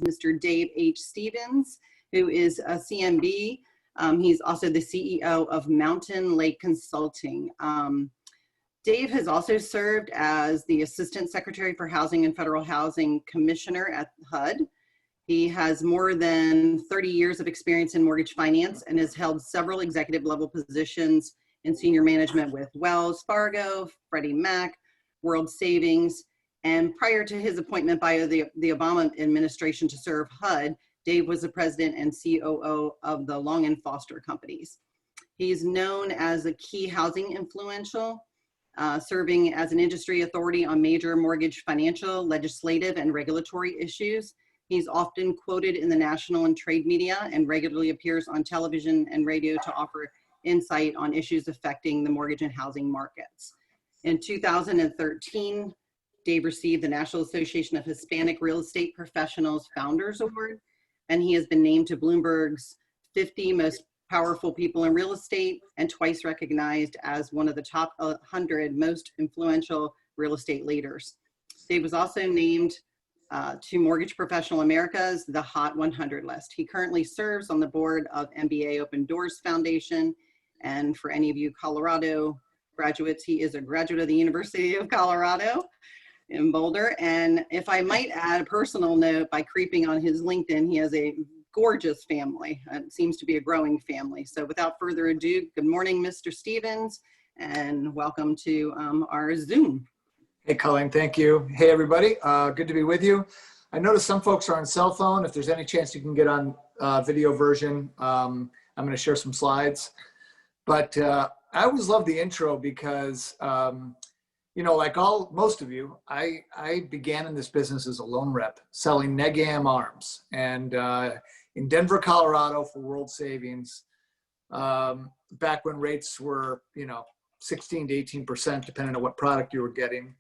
Mr. Dave H. Stevens, who is a CMB. He's also the CEO of Mountain Lake Consulting. Dave has also served as the Assistant Secretary for Housing and Federal Housing Commissioner at HUD. He has more than 30 years of experience in mortgage finance and has held several executive level positions in senior management with Wells Fargo, Freddie Mac, World Savings. And prior to his appointment by the Obama administration to serve HUD, Dave was the president and COO of the Long and Foster companies. He's known as a key housing influential, serving as an industry authority on major mortgage financial, legislative, and regulatory issues. He's often quoted in the national and trade media and regularly appears on television and radio to offer insight on issues affecting the mortgage and housing markets. In 2013, Dave received the National Association of Hispanic Real Estate Professionals Founders Award, and he has been named to Bloomberg's 50 Most Powerful People in Real Estate and twice recognized as one of the top 100 most influential real estate leaders. Dave was also named to Mortgage Professional America's The Hot 100 list. He currently serves on the board of MBA Open Doors Foundation, and for any of you Colorado graduates, he is a graduate of the University of Colorado in Boulder. And if I might add a personal note, by creeping on his LinkedIn, he has a gorgeous family. It seems to be a growing family. So without further ado, good morning, Mr. Stevens, and welcome to our Zoom. Hey, Colleen, thank you. Hey, everybody. Good to be with you. I noticed some folks are on cell phone. If there's any chance you can get on video version, I'm going to share some slides. But I always love the intro because, you know, like most of you, I began in this business as a loan rep selling Negam arms. And in Denver, Colorado for World Savings, back when rates were, you know, 16 to 18%, depending on what product you were getting.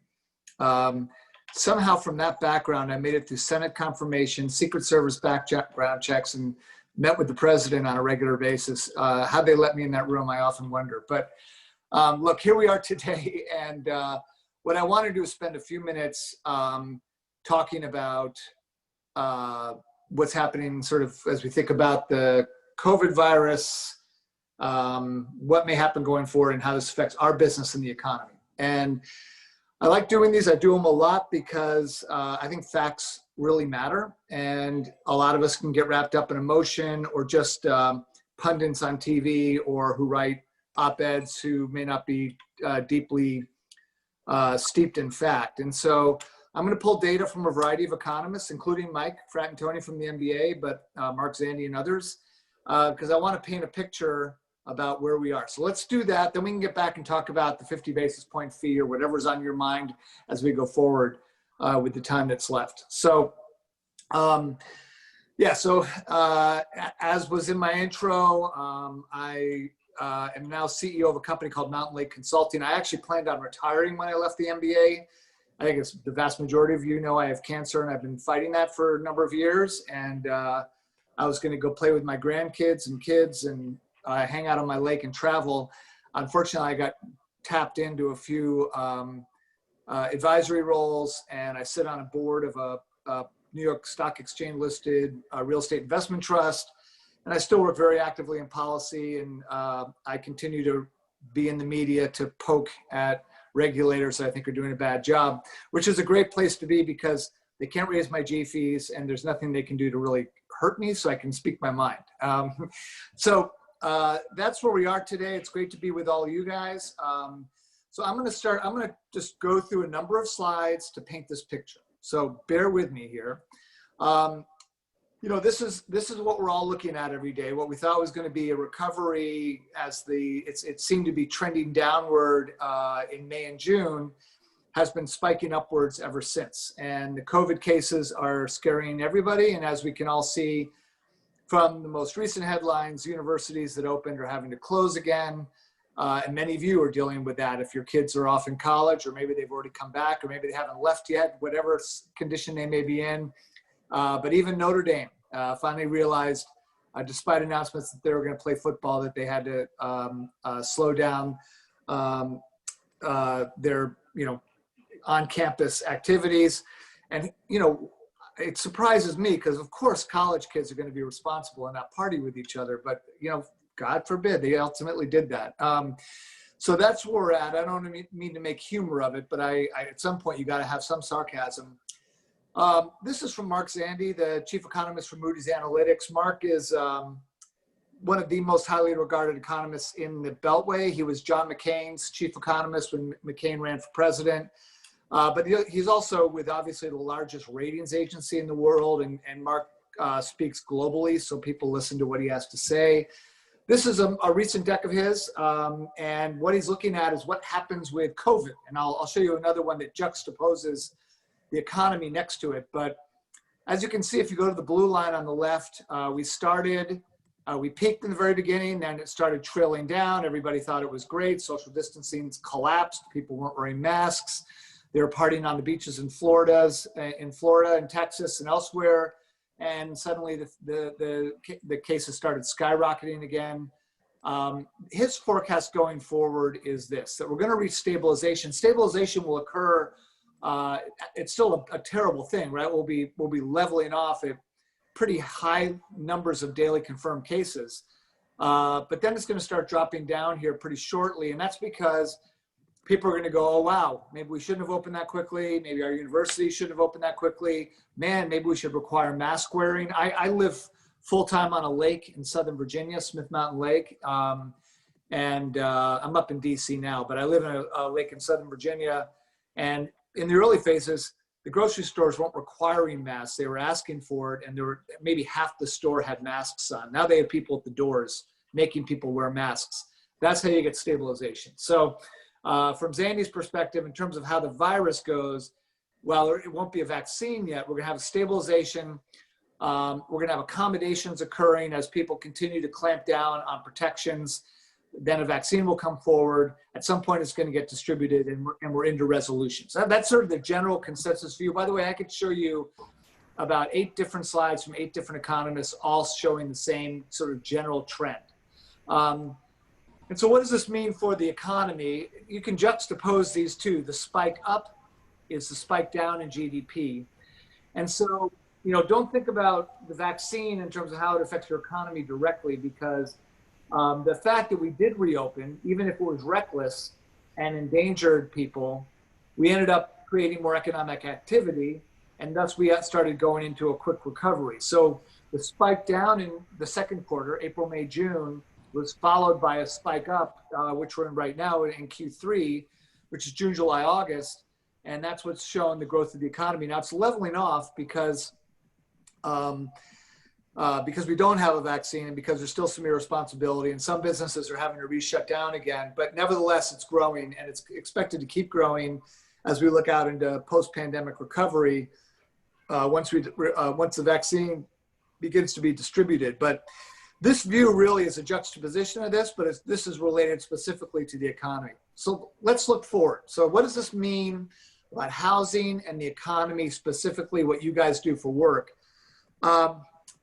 Somehow from that background, I made it through Senate confirmation, Secret Service background checks, and met with the president on a regular basis. How they let me in that room, I often wonder. But look, here we are today. And what I want to do is spend a few minutes talking about what's happening sort of as we think about the COVID virus, what may happen going forward, and how this affects our business and the economy. And I like doing these. I do them a lot because I think facts really matter. And a lot of us can get wrapped up in emotion or just pundits on TV or who write op-eds who may not be deeply steeped in fact. And so I'm going to pull data from a variety of economists, including Mike Fratantoni from the MBA, but Mark Zandi and others, because I want to paint a picture about where we are. So let's do that. Then we can get back and talk about the 50 basis point fee or whatever's on your mind as we go forward with the time that's left. So, yeah, so as was in my intro, I am now CEO of a company called Mountain Lake Consulting. I actually planned on retiring when I left the MBA. I think it's the vast majority of you know I have cancer and I've been fighting that for a number of years. And I was going to go play with my grandkids and kids and hang out on my lake and travel. Unfortunately, I got tapped into a few advisory roles, and I sit on a board of a New York Stock Exchange listed real estate investment trust. And I still work very actively in policy, and I continue to be in the media to poke at regulators that I think are doing a bad job, which is a great place to be because they can't raise my G fees and there's nothing they can do to really hurt me, so I can speak my mind. So that's where we are today. It's great to be with all of you guys. So I'm going to just go through a number of slides to paint this picture. So bear with me here. You know, this is what we're all looking at every day. What we thought was going to be a recovery as it seemed to be trending downward in May and June has been spiking upwards ever since. And the COVID cases are scaring everybody. And as we can all see from the most recent headlines, universities that opened are having to close again. And many of you are dealing with that if your kids are off in college, or maybe they've already come back, or maybe they haven't left yet, whatever condition they may be in. But even Notre Dame finally realized, despite announcements that they were going to play football, that they had to slow down their, on-campus activities. And, it surprises me because, of course, college kids are going to be responsible and not party with each other. But, God forbid, they ultimately did that. So that's where we're at. I don't mean to make humor of it, but I at some point, you got to have some sarcasm. This is from Mark Zandi, the chief economist for Moody's Analytics. Mark is one of the most highly regarded economists in the Beltway. He was John McCain's chief economist when McCain ran for president. But he's also with obviously the largest ratings agency in the world, and Mark speaks globally, so people listen to what he has to say. This is a recent deck of his, and what he's looking at is what happens with COVID. And I'll show you another one that juxtaposes the economy next to it. But as you can see, if you go to the blue line on the left, we peaked in the very beginning, then it started trailing down. Everybody thought it was great. Social distancing collapsed. People weren't wearing masks. They were partying on the beaches in Florida and Texas and elsewhere. And suddenly the cases started skyrocketing again. His forecast going forward is this, that we're going to reach stabilization. Stabilization will occur. It's still a terrible thing, right? We'll be leveling off at pretty high numbers of daily confirmed cases. But then it's going to start dropping down here pretty shortly. And that's because people are going to go, oh, wow, maybe we shouldn't have opened that quickly. Maybe our university shouldn't have opened that quickly. Man, maybe we should require mask wearing. I live full-time on a lake in Southern Virginia, Smith Mountain Lake. And I'm up in DC now, but I live in a lake in Southern Virginia. And in the early phases, the grocery stores weren't requiring masks. They were asking for it, and there were maybe half the store had masks on. Now they have people at the doors making people wear masks. That's how you get stabilization. So from Zandy's perspective, in terms of how the virus goes, well, it won't be a vaccine yet. We're going to have a stabilization. We're going to have accommodations occurring as people continue to clamp down on protections. Then a vaccine will come forward. At some point, it's going to get distributed, and we're into resolution. So that's sort of the general consensus view. By the way, I could show you about 8 different slides from 8 different economists, all showing the same sort of general trend. And so what does this mean for the economy? You can juxtapose these two. The spike up is the spike down in GDP. And so, don't think about the vaccine in terms of how it affects your economy directly, because the fact that we did reopen, even if it was reckless and endangered people, we ended up creating more economic activity, and thus we started going into a quick recovery. So the spike down in the second quarter, April, May, June, was followed by a spike up, which we're in right now in Q3, which is June, July, August. And that's what's showing the growth of the economy. Now it's leveling off because we don't have a vaccine and because there's still some irresponsibility, and some businesses are having to re-shut down again. But nevertheless, it's growing, and it's expected to keep growing as we look out into post-pandemic recovery once the vaccine begins to be distributed. But this view really is a juxtaposition of this, but this is related specifically to the economy. So let's look forward. So what does this mean about housing and the economy, specifically what you guys do for work?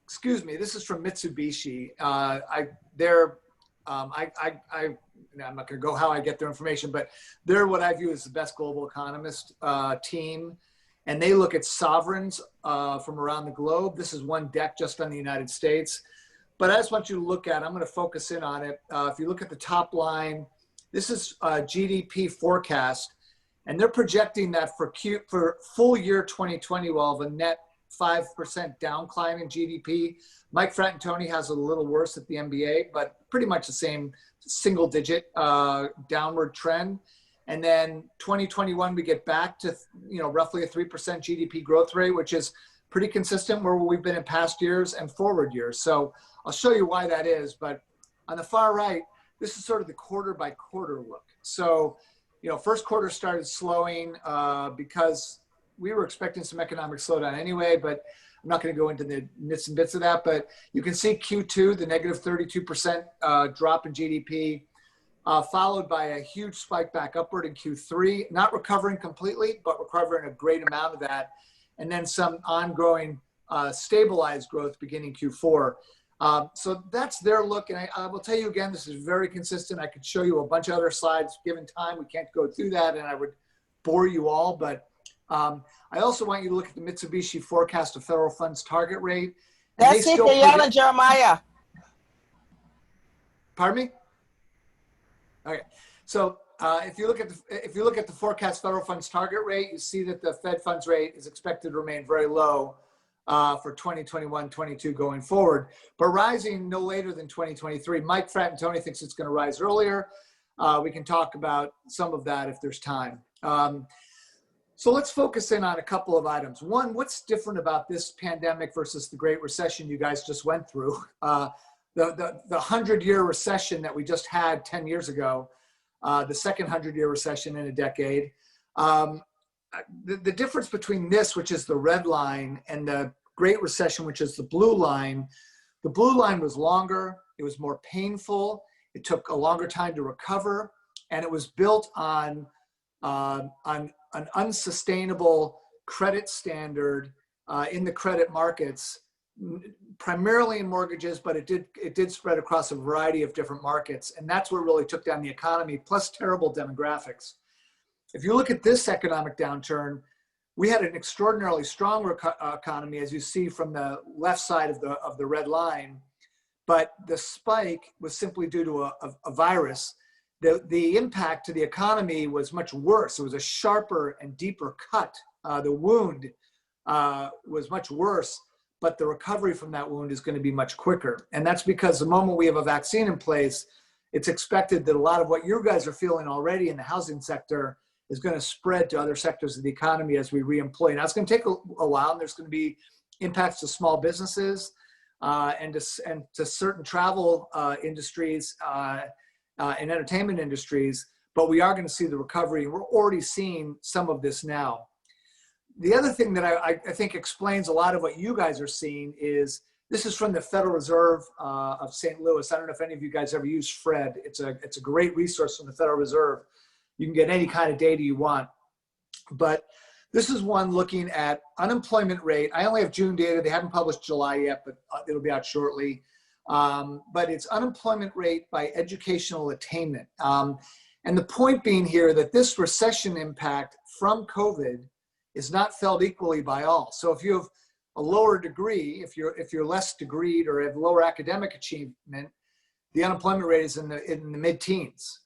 Excuse me, this is from Mitsubishi. I'm not going to go how I get their information, but they're what I view as the best global economist team. And they look at sovereigns from around the globe. This is one deck just on the United States. But I just want you to look at, I'm going to focus in on it. If you look at the top line, this is GDP forecast, and they're projecting that for full year 2020, we'll have a net 5% downcline in GDP. Mike Fratantoni has a little worse at the MBA, but pretty much the same single digit downward trend. And then 2021, we get back to roughly a 3% GDP growth rate, which is pretty consistent where we've been in past years and forward years. So I'll show you why that is. But on the far right, this is sort of the quarter by quarter look. So, first quarter started slowing because we were expecting some economic slowdown anyway, but I'm not going to go into the nits and bits of that. But you can see Q2, the negative 32% drop in GDP, followed by a huge spike back upward in Q3, not recovering completely, but recovering a great amount of that. And then some ongoing stabilized growth beginning Q4. So that's their look. And I will tell you again, this is very consistent. I could show you a bunch of other slides given time. We can't go through that, and I would bore you all. But I also want you to look at the Mitsubishi forecast of federal funds target rate. And That's it, still Yellen, Jeremiah. Pardon me? Okay. So if you look at the forecast federal funds target rate, you see that the Fed funds rate is expected to remain very low for 2021-22 going forward, but rising no later than 2023. Mike Fratantoni thinks it's going to rise earlier. We can talk about some of that if there's time. So let's focus in on a couple of items. One, what's different about this pandemic versus the Great Recession you guys just went through? The 100-year recession that we just had 10 years ago, the second 100-year recession in a decade. The difference between this, which is the red line, and the Great Recession, which is the blue line was longer, it was more painful, it took a longer time to recover, and it was built on an unsustainable credit standard in the credit markets, primarily in mortgages, but it did spread across a variety of different markets. And that's what really took down the economy, plus terrible demographics. If you look at this economic downturn, we had an extraordinarily strong economy, as you see from the left side of the red line, but the spike was simply due to a virus. The impact to the economy was much worse. It was a sharper and deeper cut. The wound was much worse, but the recovery from that wound is going to be much quicker. And that's because the moment we have a vaccine in place, it's expected that a lot of what you guys are feeling already in the housing sector is going to spread to other sectors of the economy as we reemploy. Now, it's going to take a while, and there's going to be impacts to small businesses and to certain travel industries and entertainment industries, but we are going to see the recovery, and we're already seeing some of this now. The other thing that I think explains a lot of what you guys are seeing is, this is from the Federal Reserve of St. Louis. I don't know if any of you guys ever use FRED. It's a great resource from the Federal Reserve. You can get any kind of data you want. But this is one looking at unemployment rate. I only have June data. They haven't published July yet, but it'll be out shortly. But it's unemployment rate by educational attainment. And the point being here that this recession impact from COVID is not felt equally by all. So if you have a lower degree, if you're less degreed or have lower academic achievement, the unemployment rate is in the mid-teens.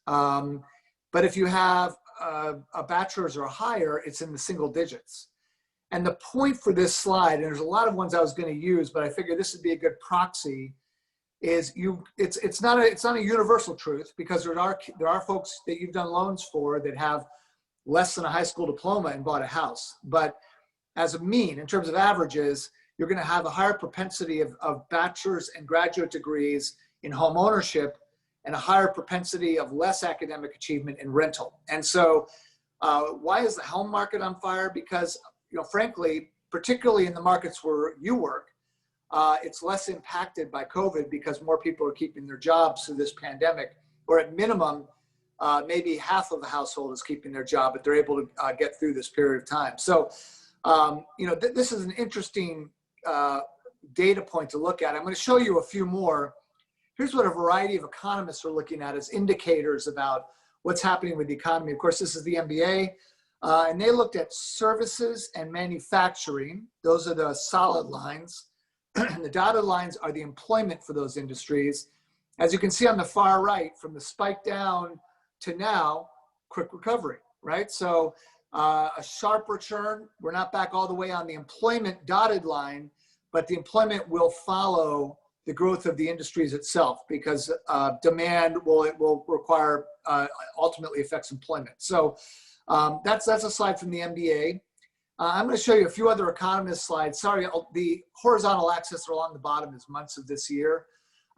But if you have a bachelor's or higher, it's in the single digits. And the point for this slide, and there's a lot of ones I was going to use, but I figured this would be a good proxy, is it's not a universal truth, because there are folks that you've done loans for that have less than a high school diploma and bought a house. But as a mean, in terms of averages, you're going to have a higher propensity of bachelor's and graduate degrees in home ownership, and a higher propensity of less academic achievement in rental. And so why is the home market on fire? Because, frankly, particularly in the markets where you work, it's less impacted by COVID because more people are keeping their jobs through this pandemic, or at minimum, maybe half of the household is keeping their job, but they're able to get through this period of time. So, this is an interesting data point to look at. I'm going to show you a few more. Here's what a variety of economists are looking at as indicators about what's happening with the economy. Of course, this is the MBA, and they looked at services and manufacturing. Those are the solid lines. The dotted lines are the employment for those industries. As you can see on the far right, from the spike down to now, quick recovery, right? So a sharp return. We're not back all the way on the employment dotted line, but the employment will follow the growth of the industries itself, because demand will require, ultimately affects employment. So that's a slide from the MBA. I'm going to show you a few other economist slides. Sorry, the horizontal axis along the bottom is months of this year.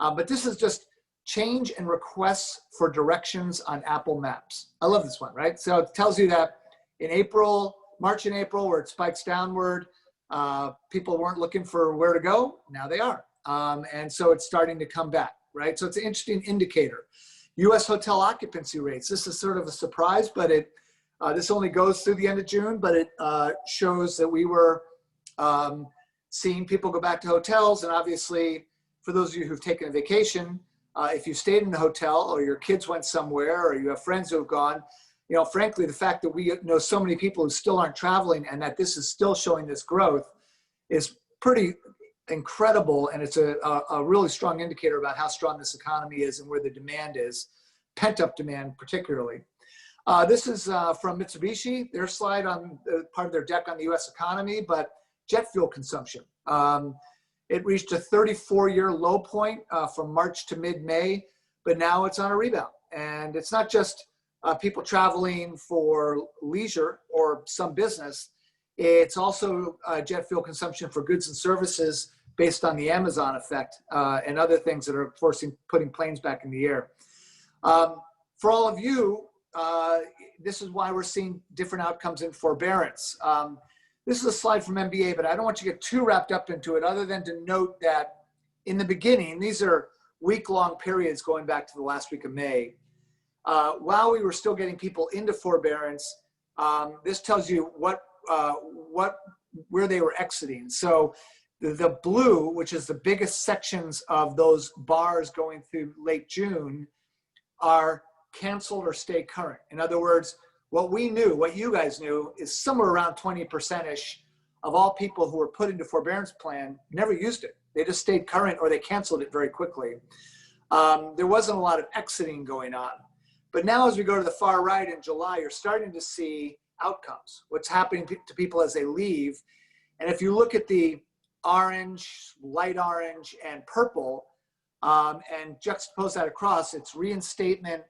But this is just change and requests for directions on Apple Maps. I love this one, right? So it tells you that in April, March and April, where it spikes downward, people weren't looking for where to go. Now they are. And so it's starting to come back, right? So it's an interesting indicator. U.S. hotel occupancy rates. This is sort of a surprise, but this only goes through the end of June, but it shows that we were seeing people go back to hotels. And obviously, for those of you who've taken a vacation, if you stayed in a hotel, or your kids went somewhere, or you have friends who have gone, frankly, the fact that we know so many people who still aren't traveling and that this is still showing this growth is pretty incredible. And it's a really strong indicator about how strong this economy is and where the demand is, pent-up demand particularly. This is from Mitsubishi, their slide on part of their deck on the US economy, but jet fuel consumption. It reached a 34-year low point from March to mid-May, but now it's on a rebound. And it's not just people traveling for leisure or some business. It's also jet fuel consumption for goods and services based on the Amazon effect and other things that are putting planes back in the air. For all of you, this is why we're seeing different outcomes in forbearance. This is a slide from MBA, but I don't want you to get too wrapped up into it other than to note that in the beginning, these are week-long periods going back to the last week of May. While we were still getting people into forbearance, this tells you where they were exiting. So the blue, which is the biggest sections of those bars going through late June, are canceled or stay current. In other words, what we knew, what you guys knew, is somewhere around 20%-ish of all people who were put into forbearance plan never used it. They just stayed current or they canceled it very quickly. There wasn't a lot of exiting going on. But now as we go to the far right in July, you're starting to see outcomes, what's happening to people as they leave. And if you look at the orange, light orange, and purple, and juxtapose that across, it's reinstatement,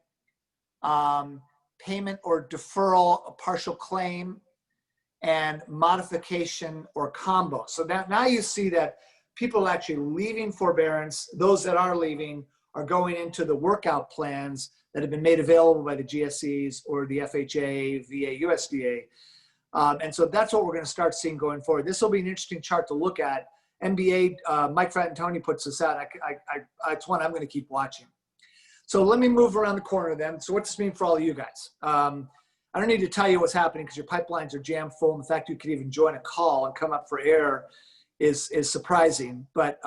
payment or deferral, a partial claim, and modification or combo. So now you see that people are actually leaving forbearance. Those that are leaving are going into the workout plans that have been made available by the GSEs or the FHA, VA, USDA. And so that's what we're going to start seeing going forward. This will be an interesting chart to look at. MBA, Mike Fratantoni puts this out. It's one I'm going to keep watching. So let me move around the corner then. So what's this mean for all of you guys? I don't need to tell you what's happening because your pipelines are jam full. And the fact you could even join a call and come up for air is surprising. But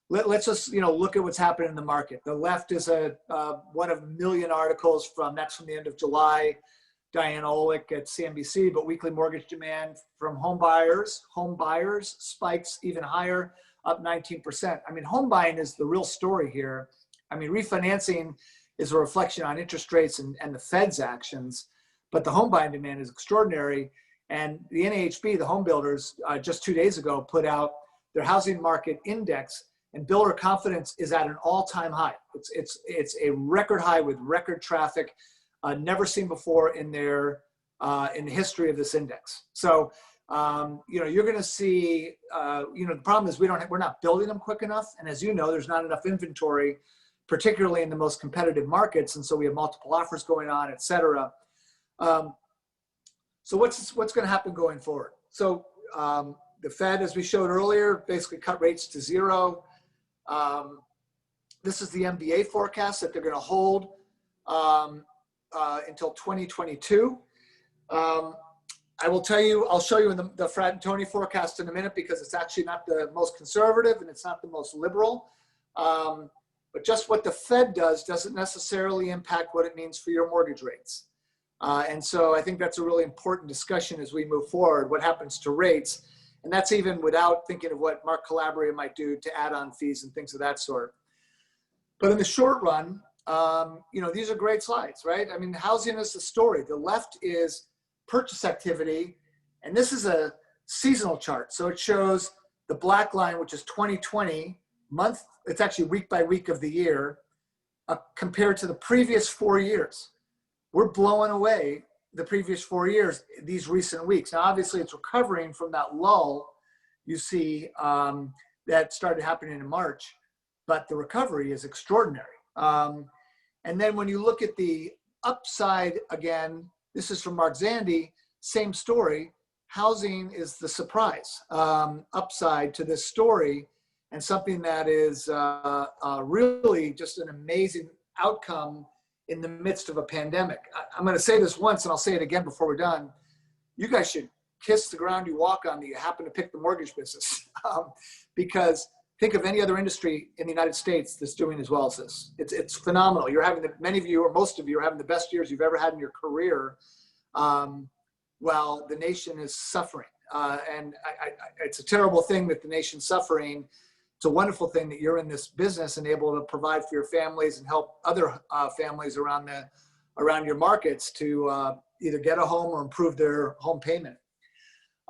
let's just look at what's happening in the market. The left is one of a million articles that's from the end of July. Diana Olick at CNBC, but weekly mortgage demand from home buyers spikes even higher, up 19%. I mean, home buying is the real story here. I mean, refinancing is a reflection on interest rates and the Fed's actions, but the home buying demand is extraordinary. And the NAHB, the home builders, just 2 days ago put out their housing market index, and builder confidence is at an all-time high. It's a record high with record traffic. Never seen before in the history of this index. So, you're going to see, the problem is we're not building them quick enough. And as you know, there's not enough inventory, particularly in the most competitive markets. And so we have multiple offers going on, et cetera. So what's going to happen going forward? So the Fed, as we showed earlier, basically cut rates to zero. This is the MBA forecast that they're going to hold until 2022. I will tell you, I'll show you in the Fratantoni forecast in a minute because it's actually not the most conservative and it's not the most liberal. But just what the Fed does doesn't necessarily impact what it means for your mortgage rates. And so I think that's a really important discussion as we move forward, what happens to rates. And that's even without thinking of what Mark Calabria might do to add-on fees and things of that sort. But in the short run, these are great slides, right? I mean, housing is the story. The left is purchase activity, and this is a seasonal chart. So it shows the black line, which is 2020 month. It's actually week by week of the year compared to the previous 4 years. We're blowing away the previous 4 years, these recent weeks. Now, obviously, it's recovering from that lull you see that started happening in March, but the recovery is extraordinary. And then when you look at the upside again, this is from Mark Zandi, same story. Housing is the surprise upside to this story, and something that is really just an amazing outcome in the midst of a pandemic. I'm going to say this once, and I'll say it again before we're done. You guys should kiss the ground you walk on that you happen to pick the mortgage business because think of any other industry in the United States that's doing as well as this. It's phenomenal. You're having many of you, or most of you, are having the best years you've ever had in your career, while the nation is suffering. And it's a terrible thing that the nation's suffering. It's a wonderful thing that you're in this business and able to provide for your families and help other families around your markets to either get a home or improve their home payment.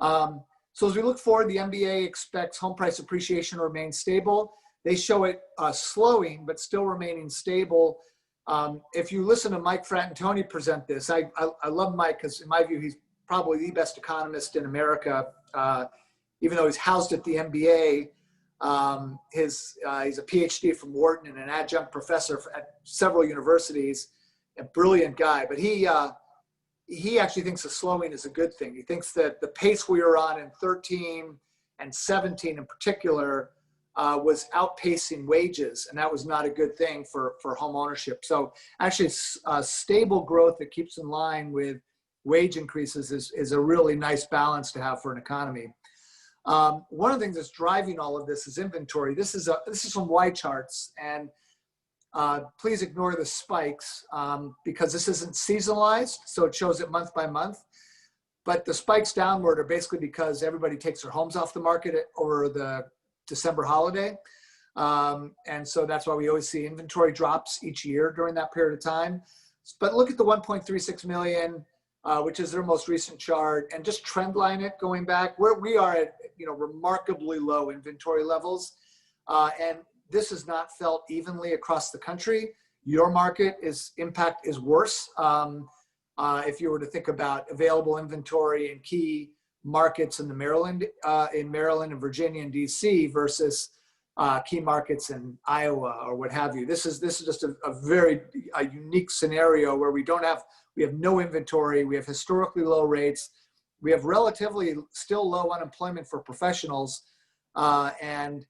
So as we look forward, the MBA expects home price appreciation to remain stable. They show it slowing, but still remaining stable. If you listen to Mike Fratantoni present this, I love Mike because in my view, he's probably the best economist in America. Even though he's housed at the MBA, he's a PhD from Wharton and an adjunct professor at several universities, a brilliant guy. But he actually thinks the slowing is a good thing. He thinks that the pace we were on in 13 and 17 in particular was outpacing wages, and that was not a good thing for home ownership. So actually stable growth that keeps in line with wage increases is a really nice balance to have for an economy. One of the things that's driving all of this is inventory. This is from YCharts, and please ignore the spikes because this isn't seasonalized, so it shows it month by month. But the spikes downward are basically because everybody takes their homes off the market over the December holiday. And so that's why we always see inventory drops each year during that period of time. But look at the 1.36 million, which is their most recent chart, and just trend line it going back. Where we are at, remarkably low inventory levels. And this is not felt evenly across the country. Your market impact is worse. If you were to think about available inventory in key markets in Maryland and Virginia and DC versus key markets in Iowa or what have you. This is just a very unique scenario where we have no inventory. We have historically low rates. We have relatively still low unemployment for professionals. And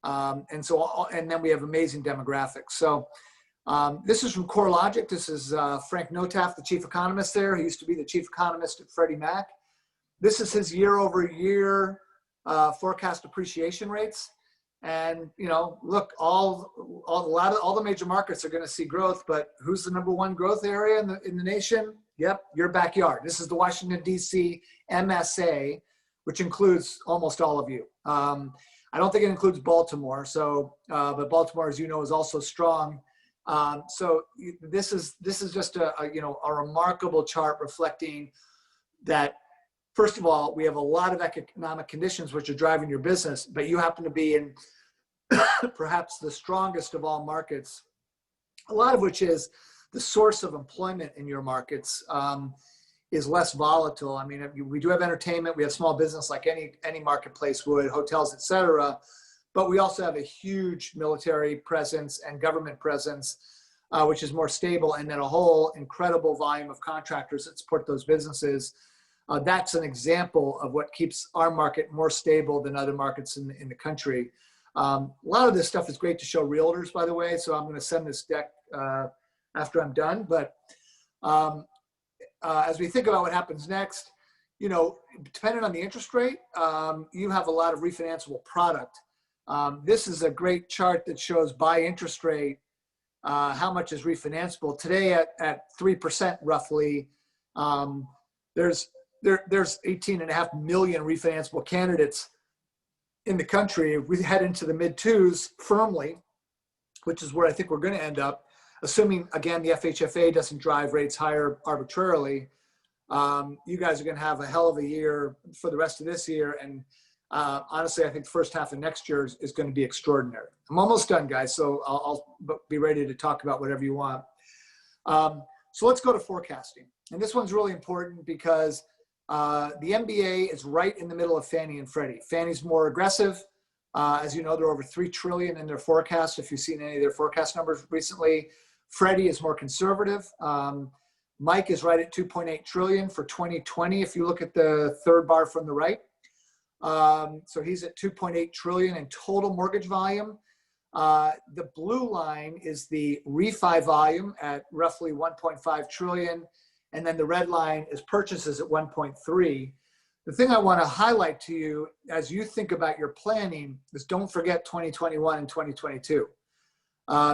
then we have amazing demographics. So this is from CoreLogic. This is Frank Notaf, the chief economist there. He used to be the chief economist at Freddie Mac. This is his year-over-year forecast appreciation rates. And look, all the major markets are going to see growth, but who's the number one growth area in the nation? Yep, your backyard. This is the Washington D.C. MSA, which includes almost all of you. I don't think it includes Baltimore. So, but Baltimore, as you know, is also strong. So this is just a remarkable chart reflecting that. First of all, we have a lot of economic conditions which are driving your business, but you happen to be in perhaps the strongest of all markets, a lot of which is the source of employment in your markets is less volatile. I mean, we do have entertainment, we have small business like any marketplace would, hotels, et cetera, but we also have a huge military presence and government presence, which is more stable, and then a whole incredible volume of contractors that support those businesses. That's an example of what keeps our market more stable than other markets in the country. A lot of this stuff is great to show realtors, by the way, so I'm going to send this deck after I'm done. But as we think about what happens next, depending on the interest rate, you have a lot of refinanceable product. This is a great chart that shows by interest rate how much is refinanceable. Today at 3% roughly, there's 18.5 million refinanceable candidates in the country. If we head into the mid twos firmly, which is where I think we're going to end up, assuming again the FHFA doesn't drive rates higher arbitrarily, you guys are going to have a hell of a year for the rest of this year. And honestly, I think the first half of next year is going to be extraordinary. I'm almost done, guys, so I'll be ready to talk about whatever you want. So let's go to forecasting. And this one's really important because the MBA is right in the middle of Fannie and Freddie. Fannie's more aggressive. As you know, they're over $3 trillion in their forecast. If you've seen any of their forecast numbers recently, Freddie is more conservative. Mike is right at 2.8 trillion for 2020. If you look at the third bar from the right. So he's at 2.8 trillion in total mortgage volume. The blue line is the refi volume at roughly 1.5 trillion. And then the red line is purchases at 1.3. The thing I want to highlight to you as you think about your planning is don't forget 2021 and 2022,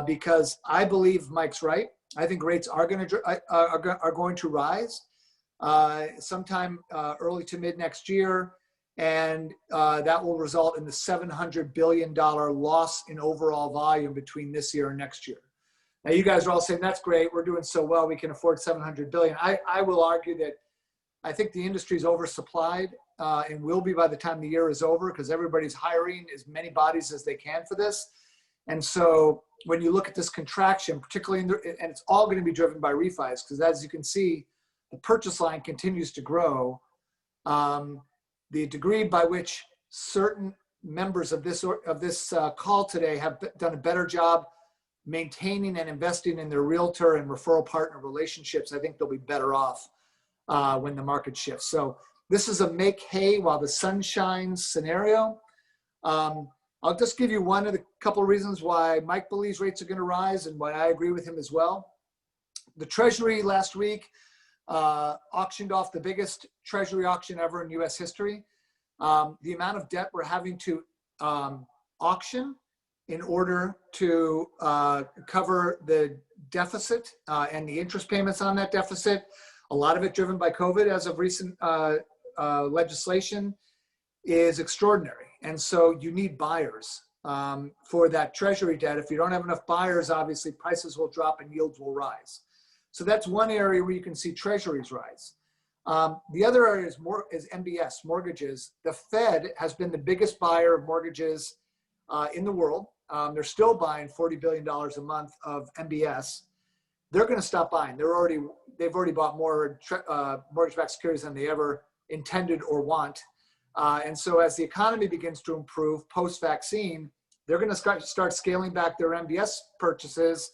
because I believe Mike's right. I think rates are going to rise sometime early to mid next year, and that will result in the $700 billion loss in overall volume between this year and next year. Now, you guys are all saying, that's great, we're doing so well, we can afford $700 billion. I will argue that I think the industry is oversupplied and will be by the time the year is over, because everybody's hiring as many bodies as they can for this. And so when you look at this contraction, particularly, and it's all going to be driven by refis, because as you can see, the purchase line continues to grow. The degree by which certain members of this call today have done a better job maintaining and investing in their realtor and referral partner relationships, I think they'll be better off when the market shifts. So this is a make hay while the sun shines scenario. I'll just give you one of the couple of reasons why Mike believes rates are going to rise and why I agree with him as well. The Treasury last week auctioned off the biggest Treasury auction ever in US history. The amount of debt we're having to auction in order to cover the deficit and the interest payments on that deficit, a lot of it driven by COVID as of recent legislation, is extraordinary. And so you need buyers for that Treasury debt. If you don't have enough buyers, obviously prices will drop and yields will rise. So that's one area where you can see Treasuries rise. The other area is MBS, mortgages. The Fed has been the biggest buyer of mortgages in the world. They're still buying $40 billion a month of MBS. They're going to stop buying. They've already bought more mortgage-backed securities than they ever intended or want. And so as the economy begins to improve post-vaccine, they're going to start scaling back their MBS purchases.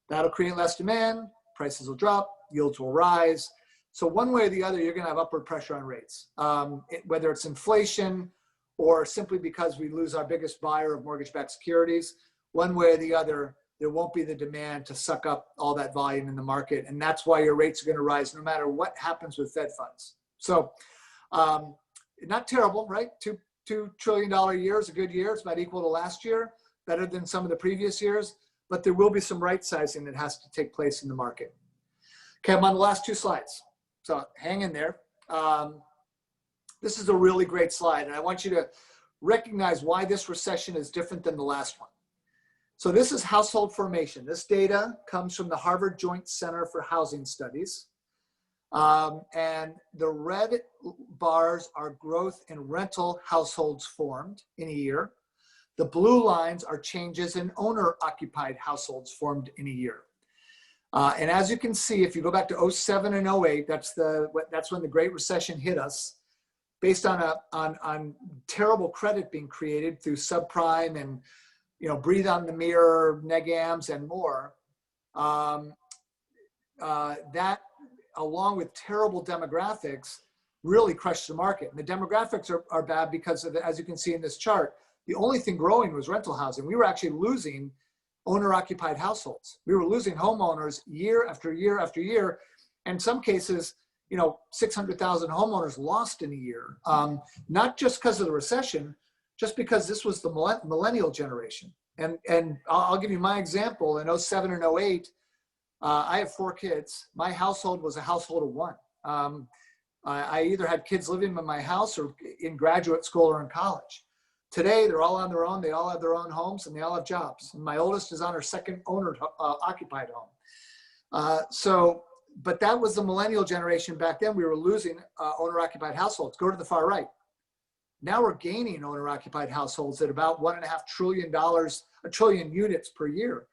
That'll create less demand, prices will drop, yields will rise. So one way or the other, you're going to have upward pressure on rates, whether it's inflation or simply because we lose our biggest buyer of mortgage-backed securities. One way or the other, there won't be the demand to suck up all that volume in the market. And that's why your rates are going to rise no matter what happens with Fed funds. So not terrible, right? $2 trillion a year is a good year. It's about equal to last year, better than some of the previous years. But there will be some right sizing that has to take place in the market. Okay, I'm on the last two slides. So hang in there. This is a really great slide. And I want you to recognize why this recession is different than the last one. So this is household formation. This data comes from the Harvard Joint Center for Housing Studies. And the red bars are growth in rental households formed in a year. The blue lines are changes in owner-occupied households formed in a year. And as you can see, if you go back to 07 and 08, that's when the Great Recession hit us, based on terrible credit being created through subprime and breathe on the mirror, negams, and more. That, along with terrible demographics, really crushed the market. And the demographics are bad because of as you can see in this chart, the only thing growing was rental housing. We were actually losing owner-occupied households. We were losing homeowners year after year after year. And in some cases, 600,000 homeowners lost in a year, not just because of the recession, just because this was the millennial generation. And I'll give you my example. In 07 and 08, I have 4 kids. My household was a household of one. I either had kids living in my house or in graduate school or in college. Today, they're all on their own. They all have their own homes and they all have jobs. And my oldest is on her second owner-occupied home. But that was the millennial generation back then. We were losing owner-occupied households. Go to the far right. Now we're gaining owner-occupied households at about $1.5 trillion, a trillion units per year.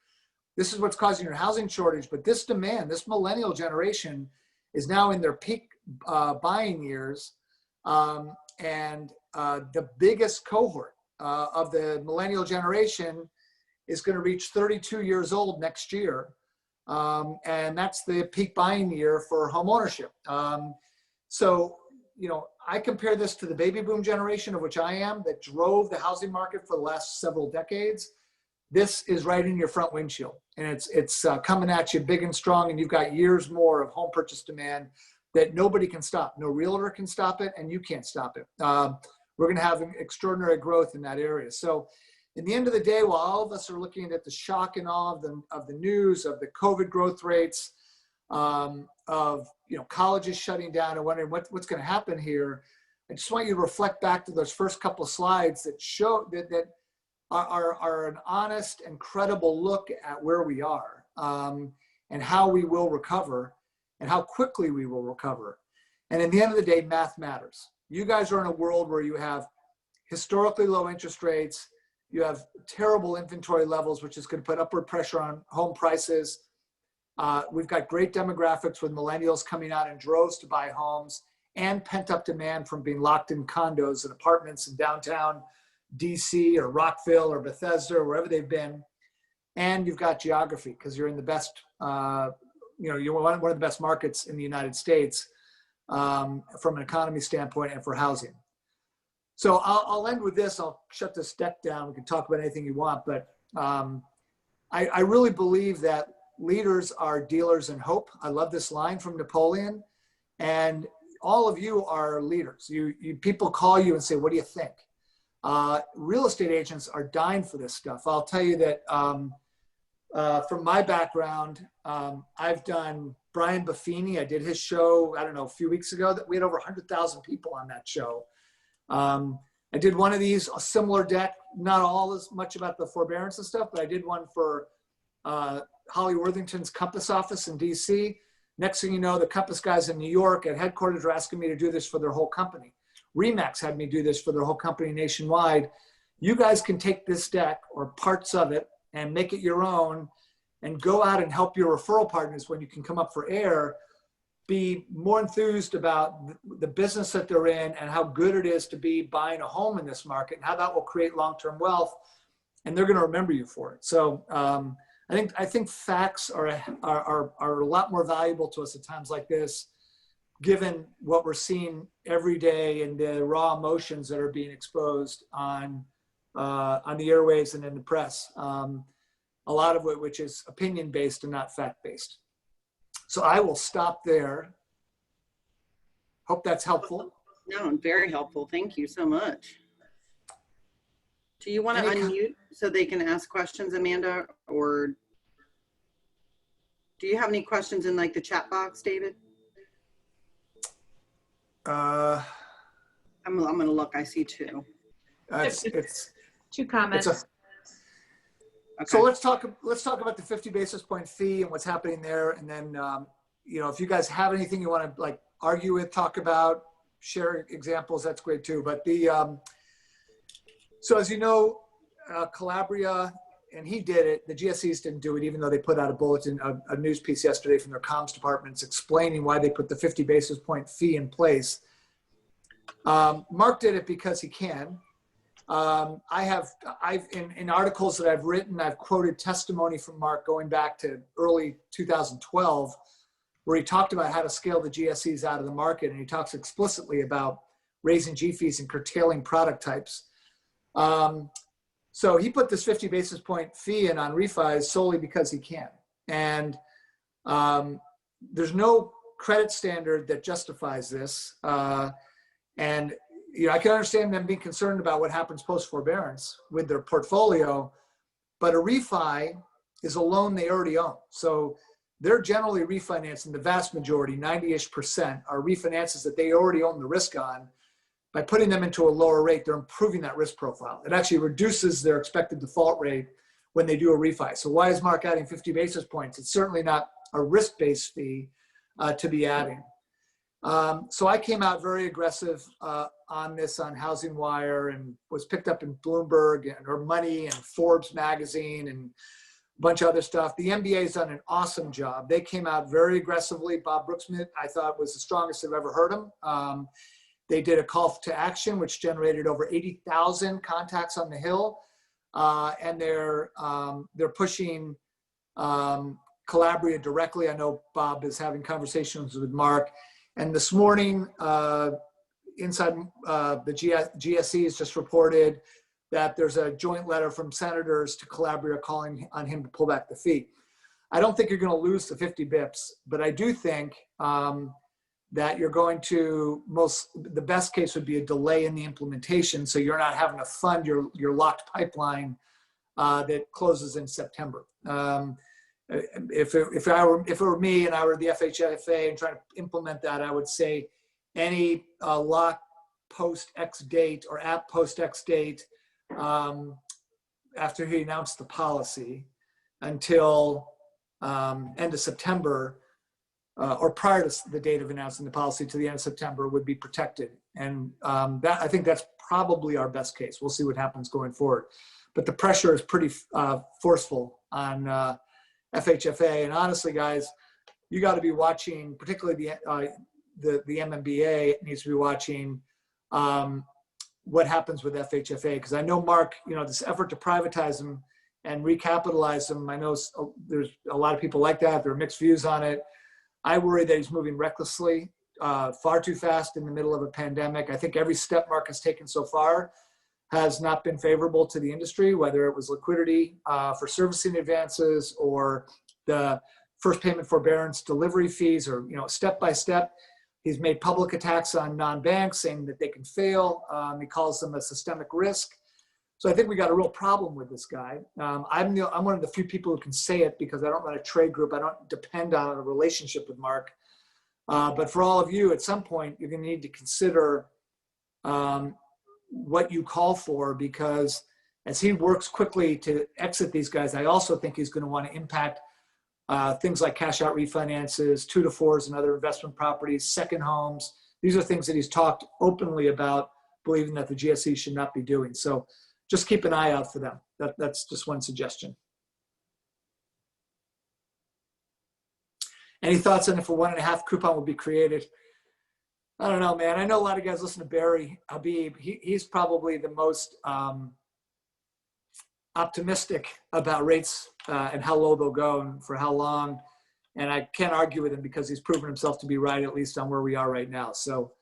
This is what's causing your housing shortage. But this demand, this millennial generation is now in their peak buying years. The biggest cohort of the millennial generation is going to reach 32 years old next year. And that's the peak buying year for home ownership. I compare this to the baby boom generation, of which I am, that drove the housing market for the last several decades. This is right in your front windshield, and it's coming at you big and strong, and you've got years more of home purchase demand that nobody can stop. No realtor can stop it, and you can't stop it. We're going to have extraordinary growth in that area. So in the end of the day, while all of us are looking at the shock and awe of the news, of the COVID growth rates, of colleges shutting down and wondering what's going to happen here, I just want you to reflect back to those first couple of slides that show that are an honest and credible look at where we are, and how we will recover and how quickly we will recover. And in the end of the day, math matters. You guys are in a world where you have historically low interest rates, you have terrible inventory levels, which is going to put upward pressure on home prices. We've got great demographics with millennials coming out in droves to buy homes, and pent-up demand from being locked in condos and apartments in downtown DC or Rockville or Bethesda or wherever they've been. And you've got geography, because you're in the best, you're one of the best markets in the United States from an economy standpoint and for housing. So I'll end with this. I'll shut this deck down. We can talk about anything you want, but I really believe that leaders are dealers in hope. I love this line from Napoleon. And all of you are leaders. People call you and say, what do you think? Real estate agents are dying for this stuff. I'll tell you that from my background, I've done Brian Buffini. I did his show, I don't know, a few weeks ago. That we had over 100,000 people on that show. I did one of these, a similar deck, not all as much about the forbearance and stuff, but I did one for Holly Worthington's Compass office in DC. Next thing you know, the Compass guys in New York at headquarters are asking me to do this for their whole company. Remax had me do this for their whole company nationwide. You guys can take this deck or parts of it and make it your own and go out and help your referral partners when you can come up for air, be more enthused about the business that they're in and how good it is to be buying a home in this market and how that will create long-term wealth. And they're going to remember you for it. So I think facts are a lot more valuable to us at times like this, given what we're seeing every day and the raw emotions that are being exposed on the airwaves and in the press. A lot of it, which is opinion-based and not fact-based. So I will stop there. Hope that's helpful. No, very helpful. Thank you so much. Do you want to unmute so they can ask questions, Amanda? Or do you have any questions in like the chat box, David? I'm going to look. I see two. It's two comments. Okay. So let's talk about the 50 basis point fee and what's happening there. And then, if you guys have anything you want to like argue with, talk about, share examples, that's great too. But so as you know, Calabria, and he did it, the GSEs didn't do it, even though they put out a bulletin, a news piece yesterday from their comms departments explaining why they put the 50 basis point fee in place. Mark did it because he can. I've in articles that I've written, I've quoted testimony from Mark going back to early 2012, where he talked about how to scale the GSEs out of the market. And he talks explicitly about raising G fees and curtailing product types. So he put this 50 basis point fee in on refis solely because he can. And there's no credit standard that justifies this. And I can understand them being concerned about what happens post-forbearance with their portfolio, but a refi is a loan they already own. So they're generally refinancing, the vast majority, 90-ish%, are refinances that they already own the risk on. By putting them into a lower rate, they're improving that risk profile. It actually reduces their expected default rate when they do a refi. So why is Mark adding 50 basis points? It's certainly not a risk-based fee to be adding. So I came out very aggressive on this on Housing Wire and was picked up in Bloomberg or Money and Forbes magazine and a bunch of other stuff. The MBA's done an awesome job. They came out very aggressively. Bob Brooksmith, I thought, was the strongest I've ever heard him. They did a call to action, which generated over 80,000 contacts on the Hill. And they're pushing Calabria directly. I know Bob is having conversations with Mark. And this morning, inside the GSEs just reported that there's a joint letter from senators to Calabria calling on him to pull back the fee. I don't think you're going to lose the 50 bips, but I do think that you're going to the best case would be a delay in the implementation. So you're not having to fund your locked pipeline that closes in September. If it were me and I were the FHFA and trying to implement that, I would say any lock post X date or app post X date after he announced the policy until end of September or prior to the date of announcing the policy to the end of September would be protected. And that, I think that's probably our best case. We'll see what happens going forward. But the pressure is pretty forceful on FHFA. And honestly, guys, you got to be watching, particularly the MMBA needs to be watching what happens with FHFA. Because I know, Mark, this effort to privatize them and recapitalize them, I know there's a lot of people like that. There are mixed views on it. I worry that he's moving recklessly, far too fast in the middle of a pandemic. I think every step Mark has taken so far has not been favorable to the industry, whether it was liquidity for servicing advances or the first payment forbearance delivery fees, or step by step. He's made public attacks on non-banks, saying that they can fail. He calls them a systemic risk. So I think we got a real problem with this guy. I'm one of the few people who can say it because I don't run a trade group. I don't depend on a relationship with Mark. But for all of you, at some point, you're going to need to consider what you call for, because as he works quickly to exit these guys, I also think he's going to want to impact things like cash out refinances, 2-to-4s and other investment properties, second homes. These are things that he's talked openly about, believing that the GSE should not be doing. So just keep an eye out for them. That's just one suggestion. Any thoughts on if a 1.5 coupon will be created? I don't know, man. I know a lot of guys listen to Barry Habib. He's probably the most optimistic about rates and how low they'll go and for how long. And I can't argue with him because he's proven himself to be right, at least on where we are right now. So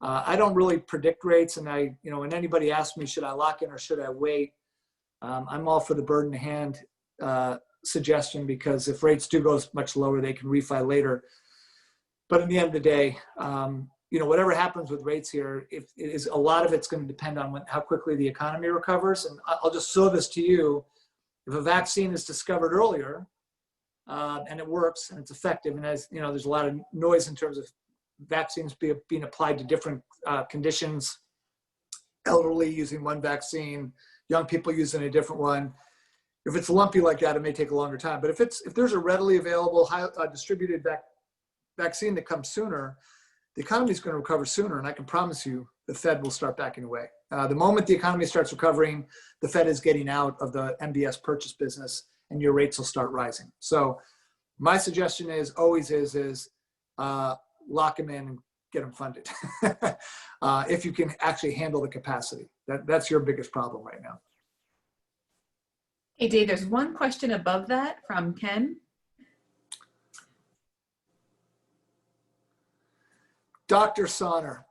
I don't really predict rates. And when anybody asks me, should I lock in or should I wait? I'm all for the bird in the hand suggestion, because if rates do go much lower, they can refi later. But at the end of the day, whatever happens with rates here, a lot of it's going to depend on how quickly the economy recovers. And I'll just throw this to you. If a vaccine is discovered earlier and it works and it's effective, and as there's a lot of noise in terms of vaccines being applied to different conditions, elderly using one vaccine, young people using a different one. If it's lumpy like that, it may take a longer time. But if there's a readily available, distributed vaccine that comes sooner, the economy is going to recover sooner. And I can promise you the Fed will start backing away. The moment the economy starts recovering, the Fed is getting out of the MBS purchase business and your rates will start rising. So my suggestion always is lock them in and get them funded. If you can actually handle the capacity. That's your biggest problem right now. Hey, Dave, there's one question above that from Ken. Dr. Sonner,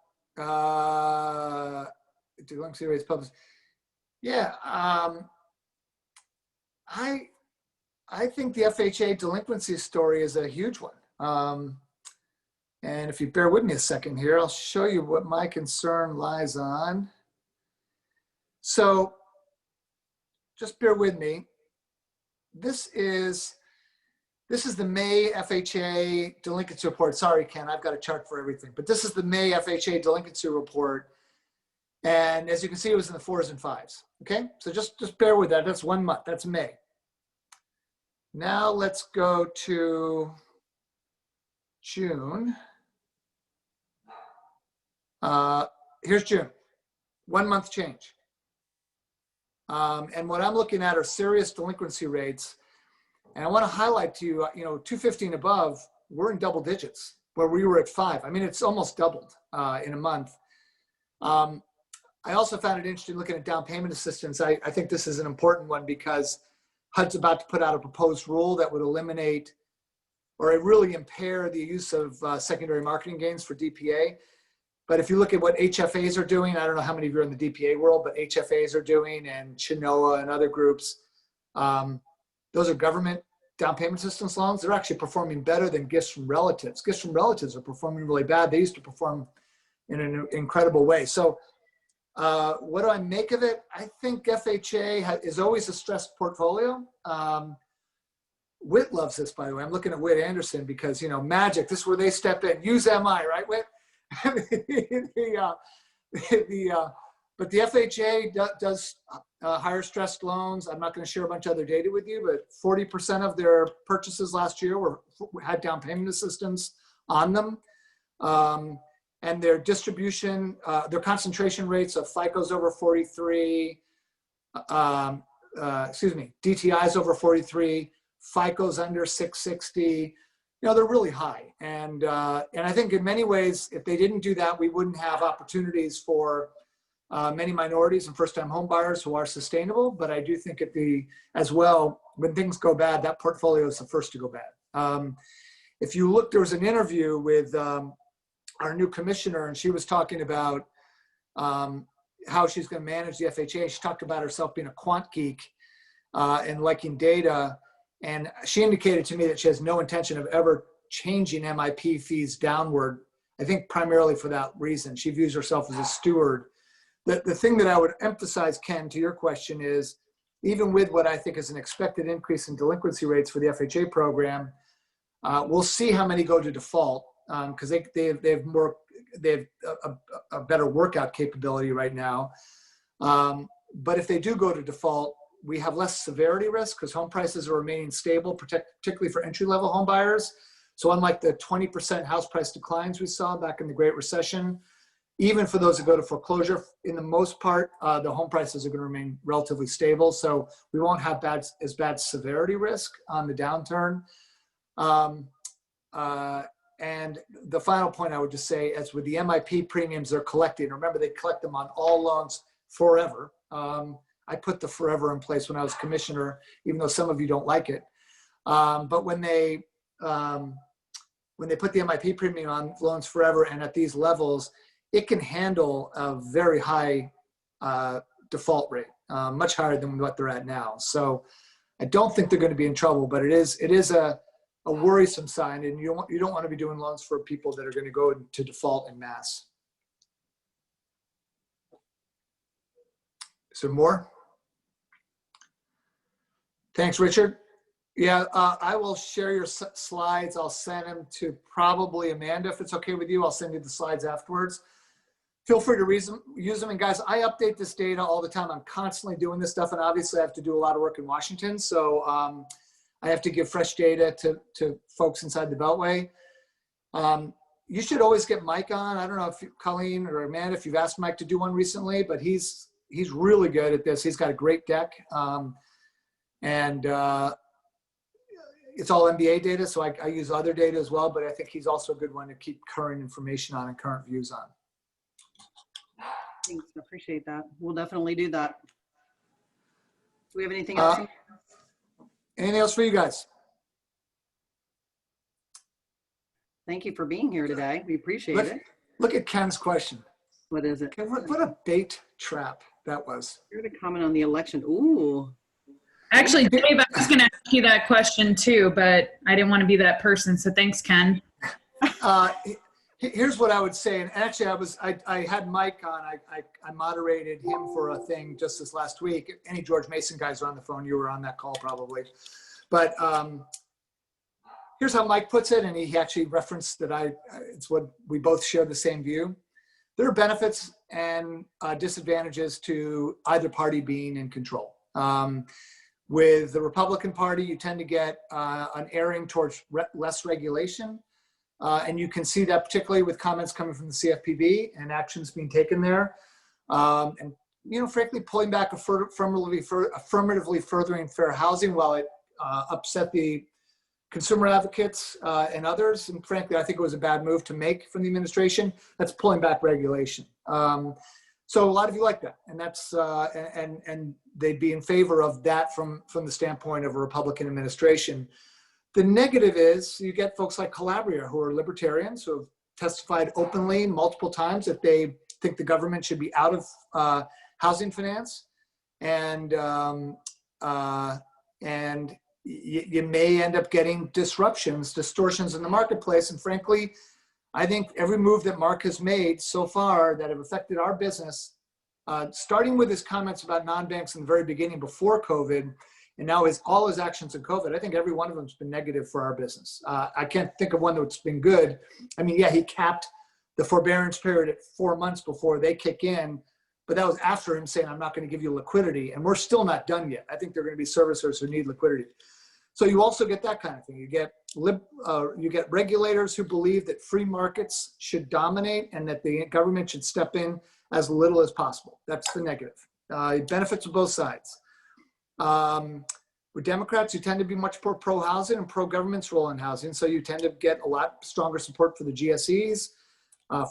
delinquency rates published. Yeah, I think the FHA delinquency story is a huge one. And if you bear with me a second here, I'll show you what my concern lies on. So just bear with me. This is the May FHA delinquency report. Sorry, Ken, I've got a chart for everything. But this is the May FHA delinquency report. And as you can see, it was in the 4s and 5s. Okay, so just bear with that. That's 1 month. That's May. Now let's go to June. Here's June. 1 month change. And what I'm looking at are serious delinquency rates. And I want to highlight to you, 250 and above, we're in double digits where we were at 5. I mean, it's almost doubled in a month. I also found it interesting looking at down payment assistance. I think this is an important one because HUD's about to put out a proposed rule that would eliminate or really impair the use of secondary marketing gains for DPA. But if you look at what HFAs are doing, I don't know how many of you are in the DPA world, but HFAs are doing, and Chinoa and other groups, those are government down payment assistance loans, they're actually performing better than gifts from relatives. Gifts from relatives are performing really bad. They used to perform in an incredible way. So what do I make of it? I think FHA is always a stressed portfolio. Witt loves this, by the way. I'm looking at Witt Anderson because, you know, magic, this is where they step in. Use MI, right, Witt? But the FHA does higher stressed loans. I'm not going to share a bunch of other data with you, but 40% of their purchases last year had down payment assistance on them. And their distribution, their concentration rates of FICOs over 43, DTIs over 43, FICOs under 660, you know, they're really high. And I think in many ways, if they didn't do that, we wouldn't have opportunities for many minorities and first-time home buyers who are sustainable. But I do think as well, when things go bad, that portfolio is the first to go bad. If you look, there was an interview with our new commissioner, and she was talking about how she's going to manage the FHA. She talked about herself being a quant geek and liking data. And she indicated to me that she has no intention of ever changing MIP fees downward. I think primarily for that reason. She views herself as a steward. The thing that I would emphasize, Ken, to your question is, even with what I think is an expected increase in delinquency rates for the FHA program, we'll see how many go to default because they have a better workout capability right now. But if they do go to default, we have less severity risk because home prices are remaining stable, particularly for entry-level home buyers. So unlike the 20% house price declines we saw back in the Great Recession, even for those that go to foreclosure, in the most part, the home prices are going to remain relatively stable. So we won't have as bad severity risk on the downturn. And the final point I would just say, as with the MIP premiums they're collecting, remember they collect them on all loans forever. I put the forever in place when I was commissioner, even though some of you don't like it. But when they put the MIP premium on loans forever and at these levels, it can handle a very high default rate, much higher than what they're at now. So I don't think they're going to be in trouble, but it is a worrisome sign, and you don't want to be doing loans for people that are going to go into default en masse. Is there more? Thanks, Richard. Yeah, I will share your slides. I'll send them to probably Amanda, if it's okay with you. I'll send you the slides afterwards. Feel free to use them. And guys, I update this data all the time. I'm constantly doing this stuff, and obviously I have to do a lot of work in Washington. So I have to give fresh data to folks inside the Beltway. You should always get Mike on. I don't know if Colleen or Amanda, if you've asked Mike to do one recently, but he's really good at this. He's got a great deck. And it's all MBA data, so I use other data as well, but I think he's also a good one to keep current information on and current views on. Thanks, I appreciate that. We'll definitely do that. Do we have anything else? Anything else for you guys? Thank you for being here today. We appreciate it. Look at Ken's question. What is it? Ken, what a bait trap that was. Here to comment on the election. Ooh. Actually, Dave, I was going to ask you that question too, but I didn't want to be that person. So thanks, Ken. Here's what I would say. And actually, I had Mike on. I moderated him for a thing just this last week. Any George Mason guys are on the phone. You were on that call probably. But here's how Mike puts it. And he actually referenced that it's what we both share the same view. There are benefits and disadvantages to either party being in control. With the Republican Party, you tend to get an erring towards less regulation. And you can see that particularly with comments coming from the CFPB and actions being taken there. And, you know, frankly, pulling back affirmatively furthering fair housing while it upset the consumer advocates and others. And frankly, I think it was a bad move to make from the administration. That's pulling back regulation. So a lot of you like that. And that's, and they'd be in favor of that from the standpoint of a Republican administration. The negative is you get folks like Calabria, who are libertarians, who have testified openly multiple times that they think the government should be out of housing finance. And you may end up getting distortions in the marketplace. And frankly, I think every move that Mark has made so far that have affected our business, starting with his comments about non-banks in the very beginning before COVID, and now all his actions in COVID, I think every one of them has been negative for our business. I can't think of one that's been good. I mean, yeah, he capped the forbearance period at 4 months before they kick in, but that was after him saying, I'm not going to give you liquidity. And we're still not done yet. I think there are going to be servicers who need liquidity. So you also get that kind of thing. You get regulators who believe that free markets should dominate and that the government should step in as little as possible. That's the negative. It benefits both sides. With Democrats, you tend to be much more pro-housing and pro-government's role in housing. So you tend to get a lot stronger support for the GSEs,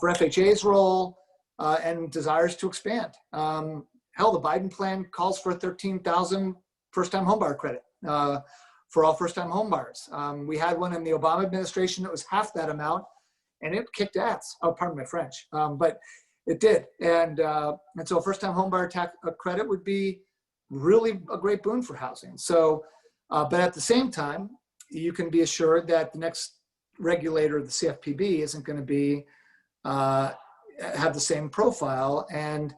for FHA's role, and desires to expand. Hell, the Biden plan calls for 13,000 first-time homebuyer credit for all first-time homebuyers. We had one in the Obama administration that was half that amount, and it kicked ass. Oh, pardon my French, but it did. And so a first-time homebuyer tax credit would be really a great boon for housing. So, but at the same time, you can be assured that the next regulator, the CFPB, isn't going to be have the same profile. And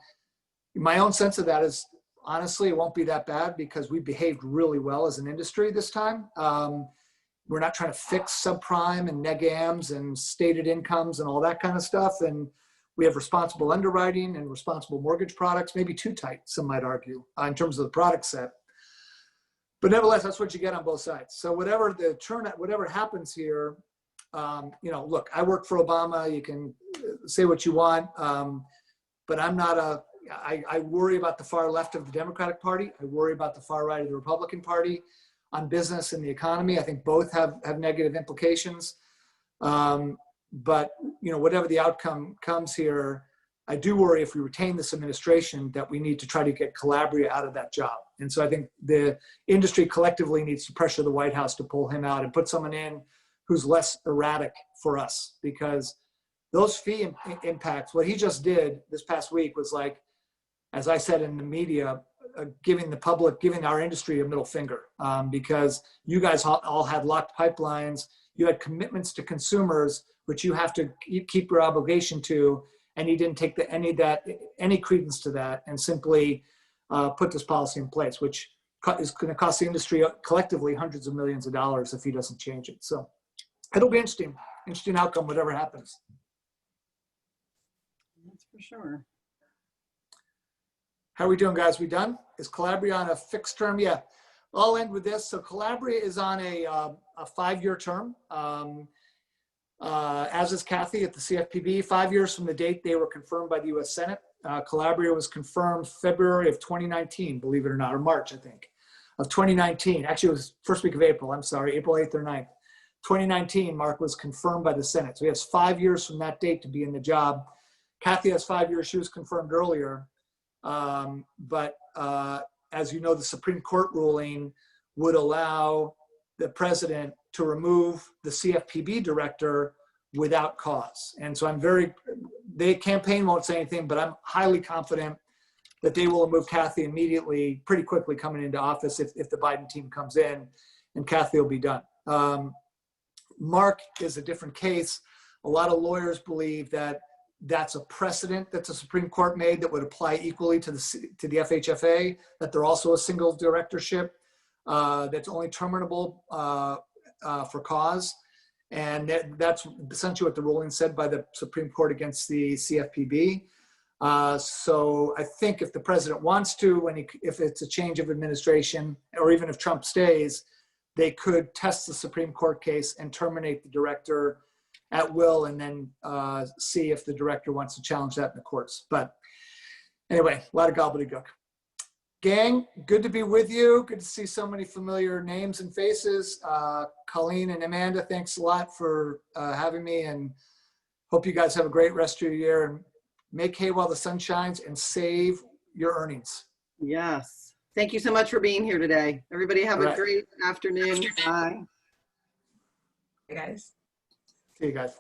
my own sense of that is, honestly, it won't be that bad because we behaved really well as an industry this time. We're not trying to fix subprime and negams and stated incomes and all that kind of stuff. And we have responsible underwriting and responsible mortgage products, maybe too tight, some might argue, in terms of the product set. But nevertheless, that's what you get on both sides. So whatever the turnout, whatever happens here, look, I work for Obama. You can say what you want, but I'm not I worry about the far left of the Democratic Party. I worry about the far right of the Republican Party on business and the economy. I think both have negative implications. But whatever the outcome comes here, I do worry if we retain this administration that we need to try to get Calabria out of that job. And so I think the industry collectively needs to pressure the White House to pull him out and put someone in who's less erratic for us, because those fee impacts, what he just did this past week was like, as I said in the media, giving our industry a middle finger, because you guys all had locked pipelines. You had commitments to consumers, which you have to keep your obligation to, and he didn't take any credence to that and simply put this policy in place, which is going to cost the industry collectively hundreds of millions of dollars if he doesn't change it. So it'll be interesting outcome, whatever happens. That's for sure. How are we doing, guys? We done? Is Calabria on a fixed term? Yeah. I'll end with this. So Calabria is on a 5-year term, as is Kathy at the CFPB, 5 years from the date they were confirmed by the U.S. Senate. Calabria was confirmed February of 2019, believe it or not, or March, I think, of 2019. Actually, it was first week of April. I'm sorry, April 8th or 9th. 2019, Mark was confirmed by the Senate. So he has 5 years from that date to be in the job. Kathy has 5 years. She was confirmed earlier. But as you know, the Supreme Court ruling would allow the president to remove the CFPB director without cause. And so the campaign won't say anything, but I'm highly confident that they will remove Kathy immediately, pretty quickly coming into office if the Biden team comes in, and Kathy will be done. Mark is a different case. A lot of lawyers believe that that's a precedent that the Supreme Court made that would apply equally to the FHFA, that they're also a single directorship that's only terminable for cause. And that's essentially what the ruling said by the Supreme Court against the CFPB. So I think if the president wants to, if it's a change of administration, or even if Trump stays, they could test the Supreme Court case and terminate the director at will, and then see if the director wants to challenge that in the courts. But anyway, a lot of gobbledygook. Gang, good to be with you. Good to see so many familiar names and faces. Colleen and Amanda, thanks a lot for having me, and hope you guys have a great rest of your year, and make hay while the sun shines and save your earnings. Yes. Thank you so much for being here today. Everybody have a great afternoon. Bye. Hey, guys. See you guys.